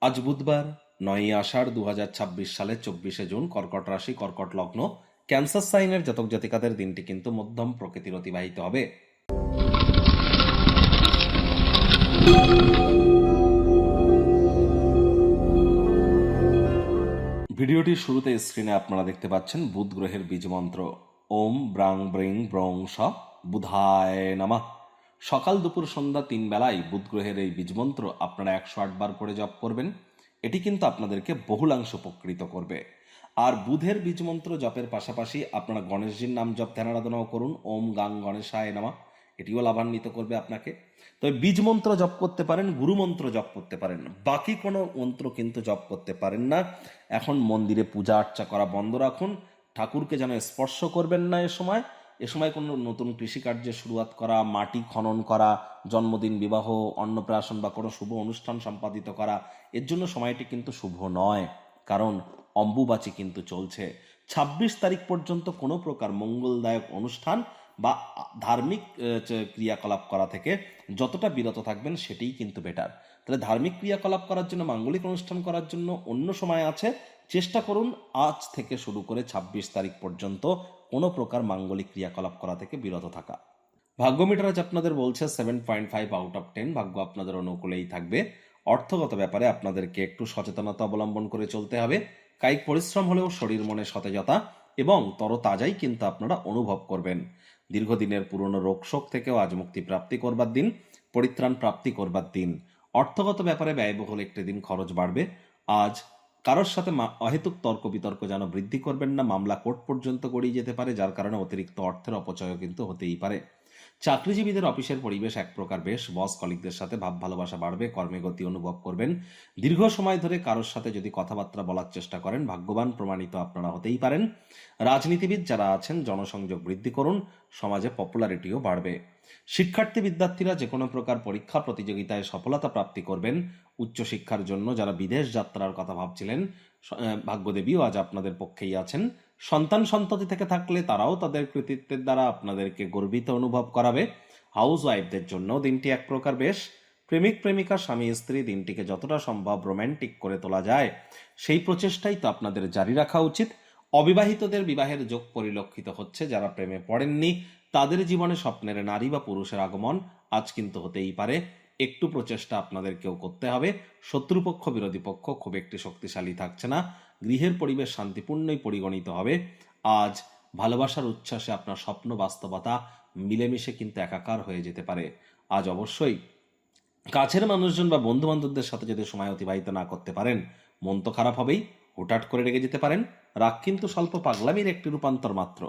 আজ বুধবার 9ই আষাঢ় 2026 সালে 24শে জুন, কর্কট রাশি, কর্কট লগ্ন, ক্যান্সার সাইনের জাতক জাতিকাদের দিনটি কিন্তু মধ্যম প্রকৃতির অতিবাহিত হবে। ভিডিওটির শুরুতে স্ক্রিনে আপনারা দেখতে পাচ্ছেন বুধ গ্রহের বীজ মন্ত্র ওম ব্রাং ব্রিং ব্রং স বুধায় নামা। সকাল দুপুর সন্ধ্যা 3 বেলায় বুধ গ্রহের এই বীজ মন্ত্র আপনারা 108 বার করে জপ করবেন। এটি কিন্তু আপনাদেরকে বহুলাংশ উপকৃত করবে। আর বুধের বীজ মন্ত্র জপের পাশাপাশি আপনারা গণেশজির নাম জপ ধ্যান আরাধনাও করুন, ওম গাং গণেশায় নামা। এটিও লাভান্বিত করবে আপনাকে। তবে বীজ মন্ত্র জপ করতে পারেন, গুরু মন্ত্র জপ করতে পারেন, বাকি কোনো মন্ত্র কিন্তু জপ করতে পারেন না। এখন মন্দিরে পূজা আর্চা করা বন্ধ রাখুন, ঠাকুরকে যেন স্পর্শ করবেন না। এ সময় কোনো নতুন কৃষিকার্যের শুরুয়াত করা, মাটি খনন করা, জন্মদিন, বিবাহ, অন্নপ্রাশন বা কোনো শুভ অনুষ্ঠান সম্পাদিত করা, এর জন্য সময়টি কিন্তু শুভ নয়। কারণ অম্বুবাচী কিন্তু চলছে। 26 তারিখ পর্যন্ত কোনো প্রকার মঙ্গলদায়ক অনুষ্ঠান বা ধার্মিক ক্রিয়াকলাপ করা থেকে যতটা বিরত থাকবেন সেটাই কিন্তু বেটার। তাহলে ধার্মিক ক্রিয়াকলাপ করার জন্য, মাঙ্গলিক অনুষ্ঠান করার জন্য অন্য সময় আছে। চেষ্টা করুন আজ থেকে শুরু করে 26 তারিখ পর্যন্ত কোনো প্রকার মাঙ্গলিক ক্রিয়াকলাপ করা থেকে বিরত থাকা। ভাগ্য মিটার আজ আপনাদের বলছে 7.5 আউট অফ 10। ভাগ্য আপনাদের অনুকূলেই থাকবে। অর্থগত ব্যাপারে আপনাদেরকে একটু সচেতনতা অবলম্বন করে চলতে হবে। কায়িক পরিশ্রম হলেও শরীর মনে সতেজতা এবং তরতাজাই কিন্তু আপনারা অনুভব করবেন। দীর্ঘদিনের পুরনো রোগশোক থেকেও আজ মুক্তি প্রাপ্তি করবার দিন, পরিত্রাণ প্রাপ্তি করবার দিন। অর্থগত ব্যাপারে ব্যয়বহুল একটি দিন, খরচ বাড়বে। আজ কারোর সাথে অহেতুক তর্ক বিতর্ক যেন বৃদ্ধি করবেন না। মামলা কোর্ট পর্যন্ত গড়িয়ে যেতে পারে, যার কারণে অতিরিক্ত অর্থের অপচয়ও কিন্তু হতেই পারে। চাকরিজীবীদের অফিসের পরিবেশ এক প্রকার বেশ। বস কলিগদের সাথে ভাব ভালোবাসা বাড়বে, কর্মে গতি অনুভব করবেন। দীর্ঘ সময় ধরে কারোর সাথে যদি কথাবার্তা বলার চেষ্টা করেন, ভাগ্যবান প্রমাণিত আপনারা হতেই পারেন। রাজনীতিবিদ যারা আছেন, জনসংযোগ বৃদ্ধি করুন, সমাজে পপুলারিটিও বাড়বে। শিক্ষার্থী বিদ্যার্থীরা যে কোনো প্রকার পরীক্ষা প্রতিযোগিতায় সফলতা প্রাপ্তি করবেন। উচ্চশিক্ষার জন্য যারা বিদেশ যাত্রার কথা ভাবছিলেন, ভাগ্যদেবীও আজ আপনাদের পক্ষেই আছেন। সন্তান সন্ততি থেকে থাকলে তারাও তাদের কৃতিত্বের দ্বারা আপনাদেরকে গর্বিত অনুভব করাবে। হাউস ওয়াইফদের জন্য দিনটি এক প্রকার বেশ। প্রেমিক প্রেমিকা, স্বামী স্ত্রী দিনটিকে যতটা সম্ভব রোম্যান্টিক করে তোলা যায় সেই প্রচেষ্টাই তো আপনাদের জারি রাখা উচিত। অবিবাহিতদের বিবাহের যোগ পরিলক্ষিত হচ্ছে। যারা প্রেমে পড়েননি তাদের জীবনে স্বপ্নের নারী বা পুরুষের আগমন আজ কিন্তু হতেই পারে। একটু প্রচেষ্টা আপনাদেরকেও করতে হবে। শত্রুপক্ষ বিরোধী পক্ষ খুব একটি শক্তিশালী থাকছে না। গৃহের পরিবেশ শান্তিপূর্ণই পরিগণিত হবে। আজ ভালোবাসার উচ্ছ্বাসে আপনার স্বপ্ন বাস্তবতা মিলেমিশে কিন্তু একাকার হয়ে যেতে পারে। আজ অবশ্যই কাছের মানুষজন বা বন্ধু বান্ধবদের সাথে যদি সময় অতিবাহিত না করতে পারেন, মন তো খারাপ হবেই। হুটহাট করে রেগে যেতে পারেন। রাগ কিন্তু স্বল্প পাগলামির একটি রূপান্তর মাত্র।